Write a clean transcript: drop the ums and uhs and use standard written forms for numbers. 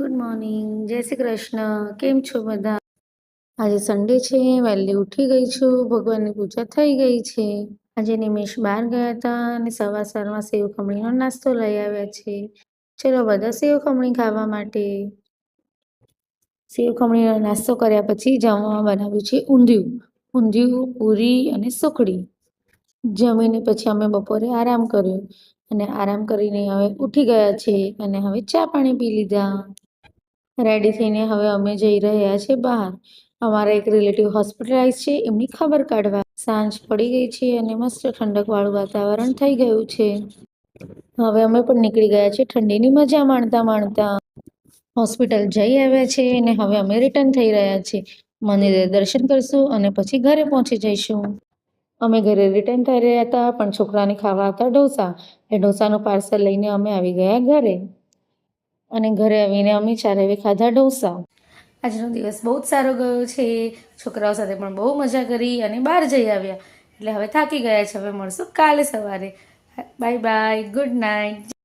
Good morning, જય શ્રી કૃષ્ણ. કેમ છો બધા? આજે સન્ડે છે, વહેલી ઉઠી ગઈ છું, ભગવાનની પૂજા થઈ ગઈ છે. આજે નિમેશ બહાર ગયા હતા અને સવારમાં સેવ ખમણીનો નાસ્તો લઈ આવ્યા છે. ચલો બધા સેવ ખમણી ખાવા માટે. સેવ ખમણીનો નાસ્તો કર્યા પછી જમવામાં બનાવ્યું છે ઊંધિયું, પૂરી અને સુખડી. જમીને પછી અમે બપોરે આરામ કર્યો અને આરામ કરીને હવે ઉઠી ગયા છે અને હવે ચા પાણી પી લીધા. રેડી થઈને હવે અમે જઈ રહ્યા છે બહાર. અમારા એક રિલેટિવ હોસ્પિટલાઇઝ છે, એમની ખબર કાઢવા. સાંજ પડી ગઈ છે અને મસ્ત ઠંડકવાળું વાતાવરણ થઈ ગયું છે. હવે અમે પણ નીકળી ગયા છે ઠંડીની મજા માણતા માણતા. હોસ્પિટલ જઈ આવ્યા છે અને હવે અમે રિટર્ન થઈ રહ્યા છીએ. મંદિરે દર્શન કરશું અને પછી ઘરે પહોંચી જઈશું. અમે ઘરે રિટર્ન થઈ રહ્યા હતા પણ છોકરાને ખાવા હતા ઢોસા. એ ઢોસાનું પાર્સલ લઈને અમે આવી ગયા ઘરે. અને ઘરે આવીને અમે ચારેવે ખાધા ઢોસા. આજનો દિવસ બહુ જ સારો ગયો છે. છોકરાઓ સાથે પણ બહુ મજા કરી અને બહાર જઈ આવ્યા. એટલે હવે થાકી ગયા છે. હવે મળશું કાલે સવારે. Bye bye, good night.